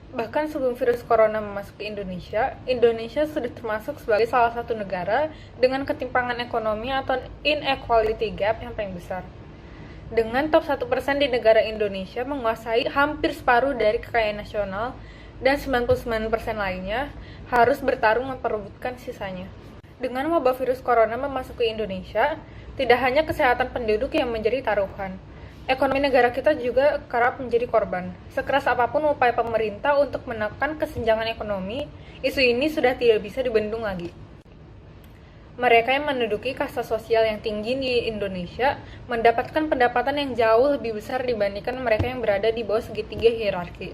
Bahkan sebelum virus corona memasuki Indonesia, Indonesia sudah termasuk sebagai salah satu negara dengan ketimpangan ekonomi atau inequality gap yang paling besar. Dengan top 1% di negara Indonesia menguasai hampir separuh dari kekayaan nasional dan 99% lainnya harus bertarung memperebutkan sisanya. Dengan wabah virus corona memasuki Indonesia, tidak hanya kesehatan penduduk yang menjadi taruhan, ekonomi negara kita juga kerap menjadi korban. Sekeras apapun upaya pemerintah untuk menekan kesenjangan ekonomi, isu ini sudah tidak bisa dibendung lagi. Mereka yang menduduki kasta sosial yang tinggi di Indonesia mendapatkan pendapatan yang jauh lebih besar dibandingkan mereka yang berada di bawah segitiga hierarki.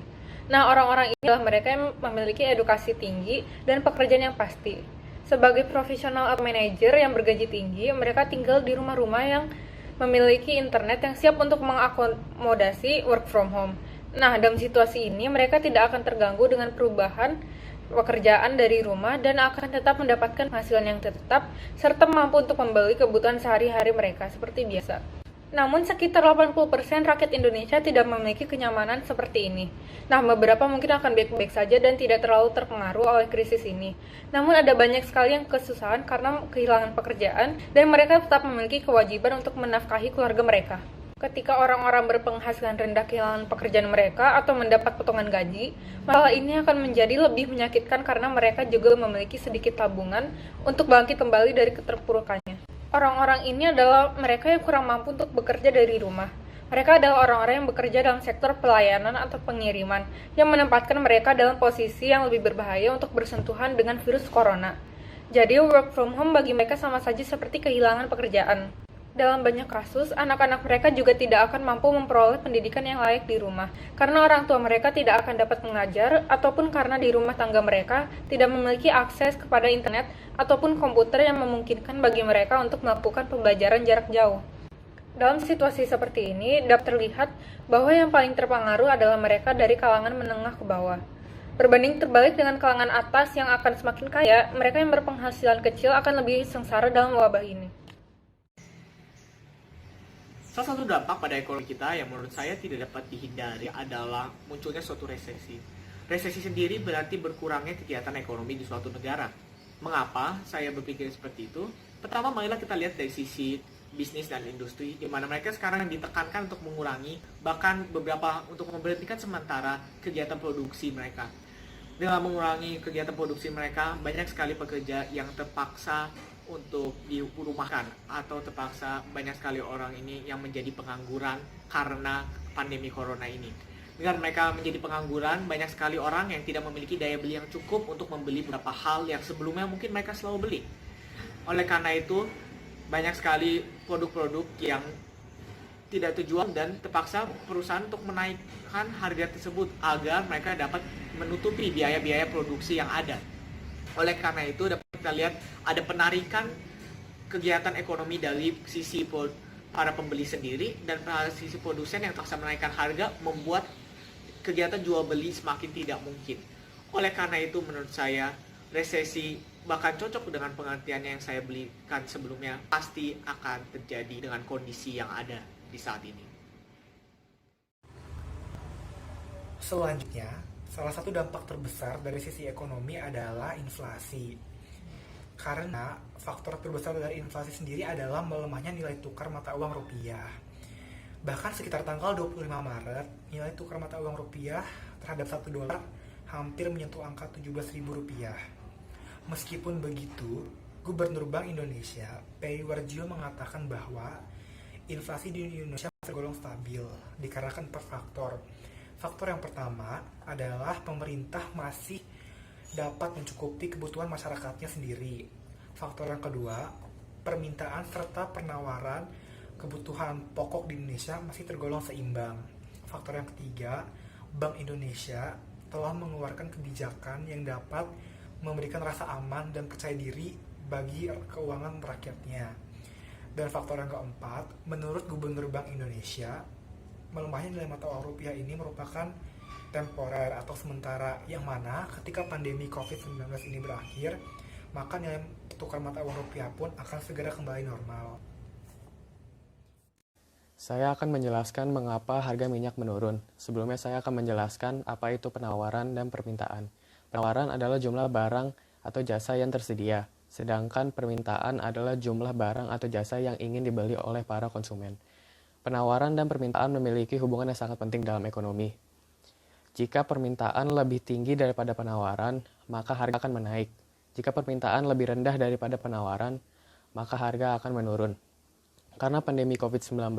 Nah, orang-orang ini adalah mereka yang memiliki edukasi tinggi dan pekerjaan yang pasti. Sebagai profesional atau manajer yang bergaji tinggi, mereka tinggal di rumah-rumah yang memiliki internet yang siap untuk mengakomodasi work from home. Nah, dalam situasi ini, mereka tidak akan terganggu dengan perubahan pekerjaan dari rumah dan akan tetap mendapatkan penghasilan yang tetap serta mampu untuk membeli kebutuhan sehari-hari mereka seperti biasa. Namun sekitar 80% rakyat Indonesia tidak memiliki kenyamanan seperti ini. Nah, beberapa mungkin akan baik-baik saja dan tidak terlalu terpengaruh oleh krisis ini. Namun ada banyak sekali yang kesusahan karena kehilangan pekerjaan dan mereka tetap memiliki kewajiban untuk menafkahi keluarga mereka. Ketika orang-orang berpenghasilan rendah kehilangan pekerjaan mereka atau mendapat potongan gaji, masalah ini akan menjadi lebih menyakitkan karena mereka juga memiliki sedikit tabungan untuk bangkit kembali dari keterpurukannya. Orang-orang ini adalah mereka yang kurang mampu untuk bekerja dari rumah. Mereka adalah orang-orang yang bekerja dalam sektor pelayanan atau pengiriman, yang menempatkan mereka dalam posisi yang lebih berbahaya untuk bersentuhan dengan virus corona. Jadi, work from home bagi mereka sama saja seperti kehilangan pekerjaan. Dalam banyak kasus, anak-anak mereka juga tidak akan mampu memperoleh pendidikan yang layak di rumah, karena orang tua mereka tidak akan dapat mengajar, ataupun karena di rumah tangga mereka tidak memiliki akses kepada internet ataupun komputer yang memungkinkan bagi mereka untuk melakukan pembelajaran jarak jauh. Dalam situasi seperti ini, dapat terlihat bahwa yang paling terpengaruh adalah mereka dari kalangan menengah ke bawah. Berbanding terbalik dengan kalangan atas yang akan semakin kaya, mereka yang berpenghasilan kecil akan lebih sengsara dalam wabah ini. Salah satu dampak pada ekonomi kita yang menurut saya tidak dapat dihindari adalah munculnya suatu resesi. Resesi sendiri berarti berkurangnya kegiatan ekonomi di suatu negara. Mengapa saya berpikir seperti itu? Pertama, marilah kita lihat dari sisi bisnis dan industri, di mana mereka sekarang ditekankan untuk mengurangi, bahkan beberapa untuk memberhentikan sementara kegiatan produksi mereka. Dengan mengurangi kegiatan produksi mereka, banyak sekali pekerja yang terpaksa untuk dirumahkan atau terpaksa banyak sekali orang ini yang menjadi pengangguran karena pandemi corona ini. Dengan mereka menjadi pengangguran, banyak sekali orang yang tidak memiliki daya beli yang cukup untuk membeli beberapa hal yang sebelumnya mungkin mereka selalu beli. Oleh karena itu, banyak sekali produk-produk yang tidak terjual dan terpaksa perusahaan untuk menaikkan harga tersebut agar mereka dapat menutupi biaya-biaya produksi yang ada. Oleh karena itu dapat kita lihat ada penarikan kegiatan ekonomi dari sisi para pembeli sendiri dan para sisi produsen yang terpaksa menaikkan harga membuat kegiatan jual beli semakin tidak mungkin. Oleh karena itu menurut saya resesi bahkan cocok dengan pengertian yang saya berikan sebelumnya pasti akan terjadi dengan kondisi yang ada di saat ini. Selanjutnya, salah satu dampak terbesar dari sisi ekonomi adalah inflasi. Karena faktor terbesar dari inflasi sendiri adalah melemahnya nilai tukar mata uang rupiah. Bahkan sekitar tanggal 25 Maret, nilai tukar mata uang rupiah terhadap 1 dolar hampir menyentuh angka Rp17.000. Meskipun begitu, Gubernur Bank Indonesia, Peri Warjio mengatakan bahwa inflasi di Indonesia tergolong stabil dikarenakan 4 faktor. Faktor yang pertama adalah pemerintah masih dapat mencukupi kebutuhan masyarakatnya sendiri. Faktor yang kedua, permintaan serta penawaran kebutuhan pokok di Indonesia masih tergolong seimbang. Faktor yang ketiga, Bank Indonesia telah mengeluarkan kebijakan yang dapat memberikan rasa aman dan percaya diri bagi keuangan rakyatnya. Dan faktor yang keempat, menurut Gubernur Bank Indonesia, melemahnya nilai mata uang rupiah ini merupakan temporer atau sementara, yang mana ketika pandemi COVID-19 ini berakhir, maka nilai tukar mata uang rupiah pun akan segera kembali normal. Saya akan menjelaskan mengapa harga minyak menurun. Sebelumnya saya akan menjelaskan apa itu penawaran dan permintaan. Penawaran adalah jumlah barang atau jasa yang tersedia, sedangkan permintaan adalah jumlah barang atau jasa yang ingin dibeli oleh para konsumen. Penawaran dan permintaan memiliki hubungan yang sangat penting dalam ekonomi. Jika permintaan lebih tinggi daripada penawaran, maka harga akan menaik. Jika permintaan lebih rendah daripada penawaran, maka harga akan menurun. Karena pandemi COVID-19,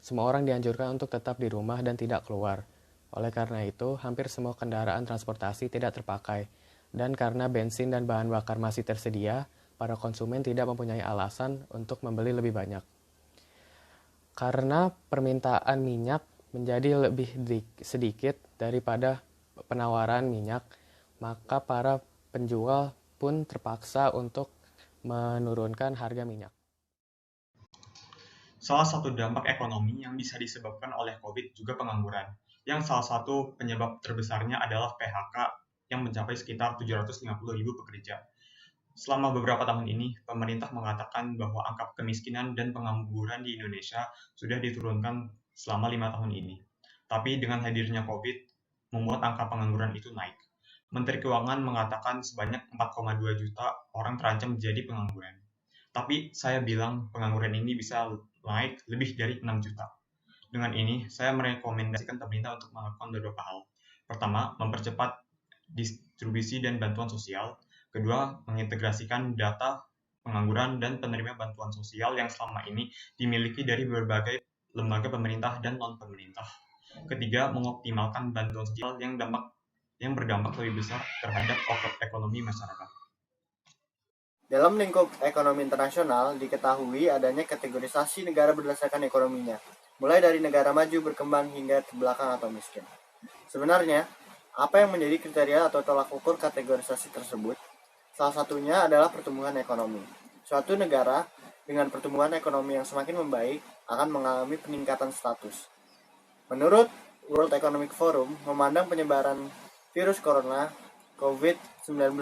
semua orang dianjurkan untuk tetap di rumah dan tidak keluar. Oleh karena itu, hampir semua kendaraan transportasi tidak terpakai. Dan karena bensin dan bahan bakar masih tersedia, para konsumen tidak mempunyai alasan untuk membeli lebih banyak. Karena permintaan minyak menjadi lebih sedikit daripada penawaran minyak, maka para penjual pun terpaksa untuk menurunkan harga minyak. Salah satu dampak ekonomi yang bisa disebabkan oleh COVID juga pengangguran, yang salah satu penyebab terbesarnya adalah PHK yang mencapai sekitar 750.000 pekerja. Selama beberapa tahun ini, pemerintah mengatakan bahwa angka kemiskinan dan pengangguran di Indonesia sudah diturunkan selama 5 tahun ini. Tapi dengan hadirnya COVID, membuat angka pengangguran itu naik. Menteri Keuangan mengatakan sebanyak 4,2 juta orang terancam menjadi pengangguran. Tapi saya bilang pengangguran ini bisa naik lebih dari 6 juta. Dengan ini, saya merekomendasikan pemerintah untuk melakukan beberapa hal. Pertama, mempercepat distribusi dan bantuan sosial. Kedua, mengintegrasikan data pengangguran dan penerima bantuan sosial yang selama ini dimiliki dari berbagai lembaga pemerintah dan non-pemerintah. Ketiga, mengoptimalkan bantuan sosial yang berdampak lebih besar terhadap ekonomi masyarakat. Dalam lingkup ekonomi internasional, diketahui adanya kategorisasi negara berdasarkan ekonominya, mulai dari negara maju, berkembang, hingga ke belakang atau miskin. Sebenarnya, apa yang menjadi kriteria atau tolak ukur kategorisasi tersebut? Salah satunya adalah pertumbuhan ekonomi. Suatu negara dengan pertumbuhan ekonomi yang semakin membaik akan mengalami peningkatan status. Menurut World Economic Forum, memandang penyebaran virus corona COVID-19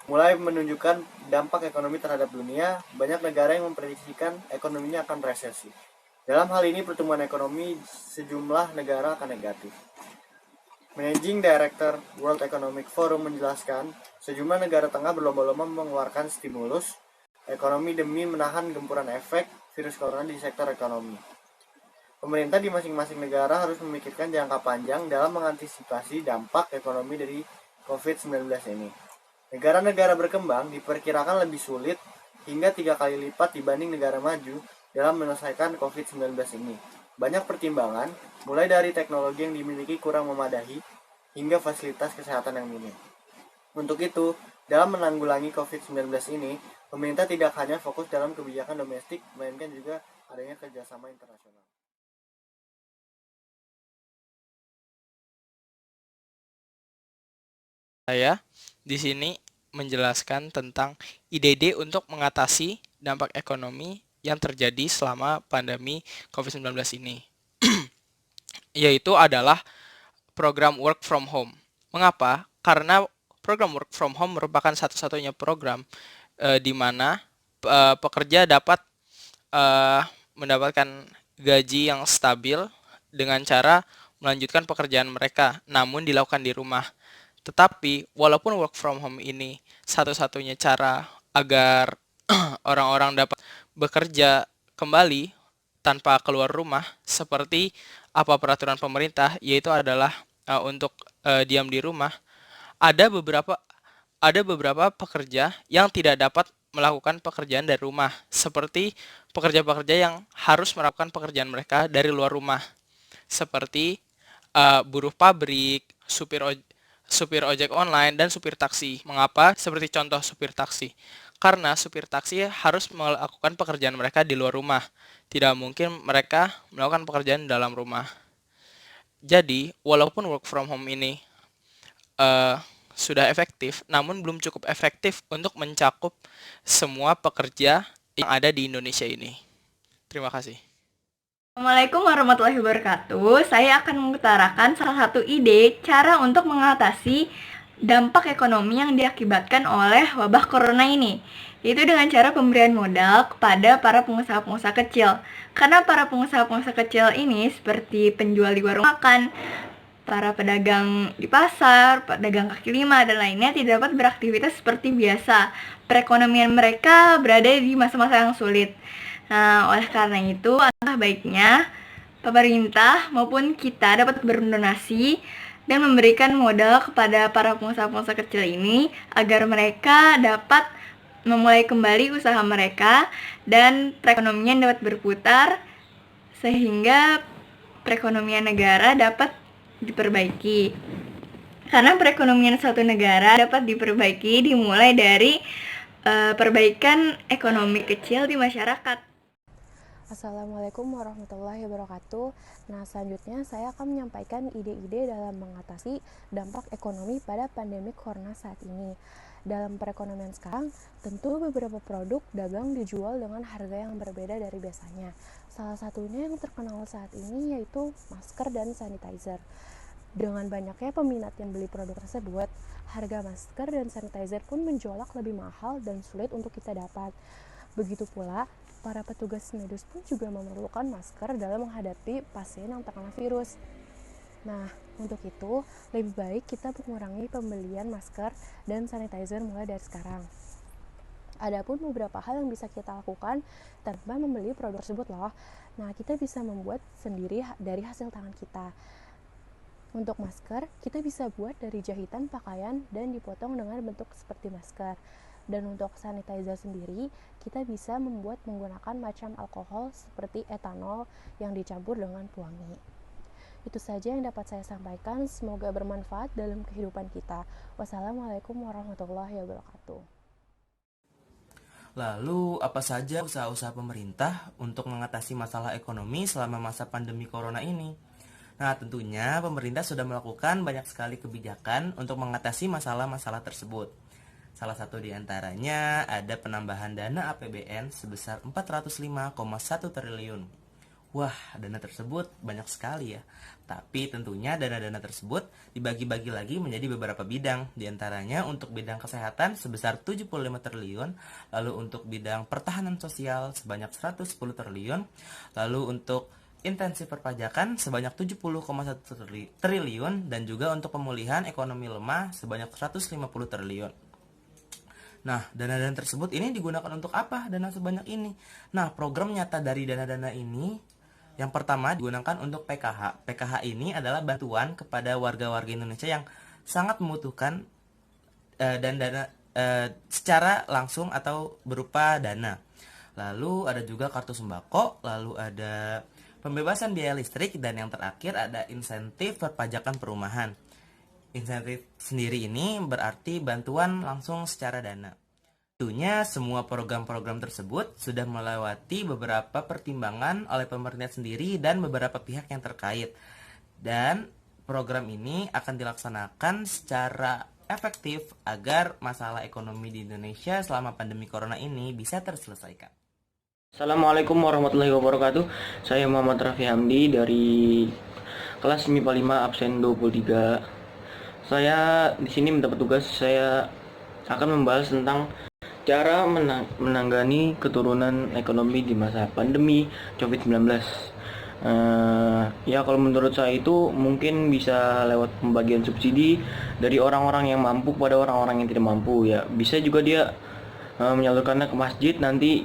mulai menunjukkan dampak ekonomi terhadap dunia, banyak negara yang memprediksikan ekonominya akan resesi. Dalam hal ini, pertumbuhan ekonomi sejumlah negara akan negatif. Managing Director World Economic Forum menjelaskan, sejumlah negara tengah berlomba-lomba mengeluarkan stimulus ekonomi demi menahan gempuran efek virus corona di sektor ekonomi. Pemerintah di masing-masing negara harus memikirkan jangka panjang dalam mengantisipasi dampak ekonomi dari COVID-19 ini. Negara-negara berkembang diperkirakan lebih sulit hingga 3 kali lipat dibanding negara maju dalam menyelesaikan COVID-19 ini. Banyak pertimbangan, mulai dari teknologi yang dimiliki kurang memadai hingga fasilitas kesehatan yang minim. Untuk itu, dalam menanggulangi COVID-19 ini, pemerintah tidak hanya fokus dalam kebijakan domestik, melainkan juga adanya kerjasama internasional. Saya di sini menjelaskan tentang ide-ide untuk mengatasi dampak ekonomi yang terjadi selama pandemi COVID-19 ini. Yaitu adalah program work from home. Mengapa? Karena program work from home merupakan satu-satunya program di mana pekerja dapat mendapatkan gaji yang stabil dengan cara melanjutkan pekerjaan mereka, namun dilakukan di rumah. Tetapi, walaupun work from home ini satu-satunya cara agar orang-orang dapat bekerja kembali tanpa keluar rumah, seperti apa peraturan pemerintah, yaitu adalah untuk diam di rumah, ada beberapa pekerja yang tidak dapat melakukan pekerjaan dari rumah, seperti pekerja-pekerja yang harus melakukan pekerjaan mereka dari luar rumah, seperti buruh pabrik, supir ojek online, dan supir taksi. Mengapa? Seperti contoh supir taksi. Karena supir taksi harus melakukan pekerjaan mereka di luar rumah. Tidak mungkin mereka melakukan pekerjaan di dalam rumah. Jadi, walaupun work from home ini sudah efektif, namun belum cukup efektif untuk mencakup semua pekerja yang ada di Indonesia ini. Terima kasih. Assalamualaikum warahmatullahi wabarakatuh. Saya akan mengutarakan salah satu ide cara untuk mengatasi dampak ekonomi yang diakibatkan oleh wabah corona ini, yaitu dengan cara pemberian modal kepada para pengusaha-pengusaha kecil. Karena para pengusaha-pengusaha kecil ini seperti penjual di warung makan, para pedagang di pasar, pedagang kaki lima, dan lainnya tidak dapat beraktivitas seperti biasa. Perekonomian mereka berada di masa-masa yang sulit. Nah, oleh karena itu, alangkah baiknya pemerintah maupun kita dapat berdonasi dan memberikan modal kepada para pengusaha-pengusaha kecil ini agar mereka dapat memulai kembali usaha mereka dan perekonomian dapat berputar sehingga perekonomian negara dapat diperbaiki. Karena perekonomian suatu negara dapat diperbaiki dimulai dari perbaikan ekonomi kecil di masyarakat. Assalamualaikum warahmatullahi wabarakatuh. Nah, selanjutnya saya akan menyampaikan ide-ide dalam mengatasi dampak ekonomi pada pandemi corona saat ini. Dalam perekonomian sekarang, tentu beberapa produk dagang dijual dengan harga yang berbeda dari biasanya. Salah satunya yang terkenal saat ini yaitu masker dan sanitizer. Dengan banyaknya peminat yang beli produk tersebut, harga masker dan sanitizer pun menjolak lebih mahal dan sulit untuk kita dapat. Begitu pula, para petugas medis pun juga memerlukan masker dalam menghadapi pasien yang terkena virus. Nah, untuk itu, lebih baik kita mengurangi pembelian masker dan sanitizer mulai dari sekarang. Adapun beberapa hal yang bisa kita lakukan tanpa membeli produk tersebut loh. Nah, kita bisa membuat sendiri dari hasil tangan kita. Untuk masker, kita bisa buat dari jahitan pakaian dan dipotong dengan bentuk seperti masker. Dan untuk sanitizer sendiri, kita bisa membuat menggunakan macam alkohol seperti etanol yang dicampur dengan pewangi. Itu saja yang dapat saya sampaikan, semoga bermanfaat dalam kehidupan kita. Wassalamualaikum warahmatullahi wabarakatuh. Lalu, apa saja usaha-usaha pemerintah untuk mengatasi masalah ekonomi selama masa pandemi corona ini? Nah, tentunya pemerintah sudah melakukan banyak sekali kebijakan untuk mengatasi masalah-masalah tersebut. Salah satu di antaranya ada penambahan dana APBN sebesar 405,1 triliun. Wah, dana tersebut banyak sekali ya. Tapi tentunya dana-dana tersebut dibagi-bagi lagi menjadi beberapa bidang. Di antaranya untuk bidang kesehatan sebesar 75 triliun, lalu untuk bidang pertahanan sosial sebanyak 110 triliun, lalu untuk intensif perpajakan sebanyak 70,1 triliun, dan juga untuk pemulihan ekonomi lemah sebanyak 150 triliun. Nah, dana-dana tersebut ini digunakan untuk apa dana sebanyak ini? Nah, program nyata dari dana-dana ini yang pertama digunakan untuk PKH. PKH ini adalah bantuan kepada warga-warga Indonesia yang sangat membutuhkan dan dana secara langsung atau berupa dana. Lalu ada juga kartu sembako, lalu ada pembebasan biaya listrik, dan yang terakhir ada insentif perpajakan perumahan. Insentif sendiri ini berarti bantuan langsung secara dana. Tentunya semua program-program tersebut sudah melewati beberapa pertimbangan oleh pemerintah sendiri dan beberapa pihak yang terkait. Dan program ini akan dilaksanakan secara efektif agar masalah ekonomi di Indonesia selama pandemi corona ini bisa terselesaikan. Assalamualaikum warahmatullahi wabarakatuh. Saya Muhammad Raffi Hamdi dari kelas MIPA 5 absen 23. Saya di sini mendapat tugas, saya akan membahas tentang cara menangani keturunan ekonomi di masa pandemi COVID-19. Ya, kalau menurut saya itu mungkin bisa lewat pembagian subsidi dari orang-orang yang mampu kepada orang-orang yang tidak mampu. Ya, bisa juga dia menyalurkannya ke masjid, nanti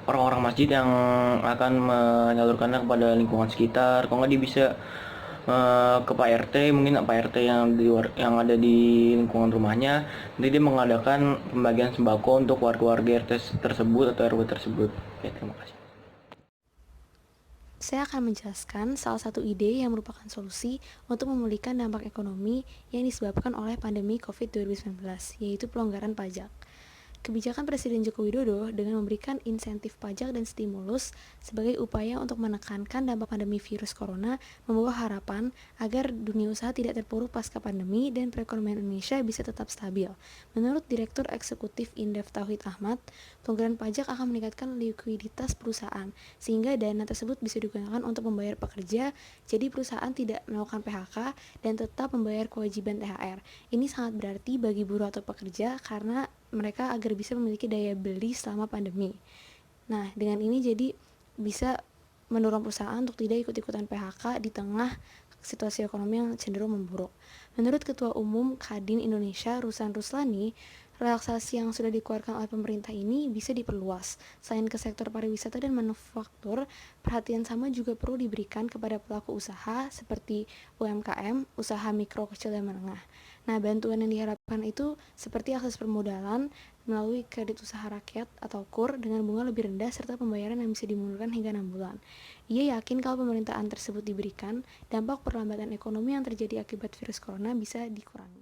orang-orang masjid yang akan menyalurkannya kepada lingkungan sekitar. Kalau nggak dia bisa ke Pak RT, mungkin Pak RT yang ada di lingkungan rumahnya, nanti dia mengadakan pembagian sembako untuk warga-warga RT tersebut atau RW tersebut. Ya, terima kasih. Saya akan menjelaskan salah satu ide yang merupakan solusi untuk memulihkan dampak ekonomi yang disebabkan oleh pandemi COVID-19, yaitu pelonggaran pajak. Kebijakan Presiden Joko Widodo dengan memberikan insentif pajak dan stimulus sebagai upaya untuk menekankan dampak pandemi virus corona membawa harapan agar dunia usaha tidak terpuruk pasca pandemi dan perekonomian Indonesia bisa tetap stabil. Menurut Direktur Eksekutif Indef Tauhid Ahmad, pelonggaran pajak akan meningkatkan likuiditas perusahaan sehingga dana tersebut bisa digunakan untuk membayar pekerja, jadi perusahaan tidak melakukan PHK dan tetap membayar kewajiban THR. Ini sangat berarti bagi buruh atau pekerja karena mereka agar bisa memiliki daya beli selama pandemi. Nah, dengan ini jadi bisa mendorong perusahaan untuk tidak ikut-ikutan PHK di tengah situasi ekonomi yang cenderung memburuk. Menurut Ketua Umum Kadin Indonesia, Ruslan Ruslani, relaksasi yang sudah dikeluarkan oleh pemerintah ini bisa diperluas. Selain ke sektor pariwisata dan manufaktur, perhatian sama juga perlu diberikan kepada pelaku usaha seperti UMKM, usaha mikro, kecil, dan menengah. Nah, bantuan yang diharapkan itu seperti akses permodalan melalui kredit usaha rakyat atau KUR dengan bunga lebih rendah serta pembayaran yang bisa dimundurkan hingga 6 bulan. Ia yakin kalau pemerintahan tersebut diberikan, dampak perlambatan ekonomi yang terjadi akibat virus corona bisa dikurangi.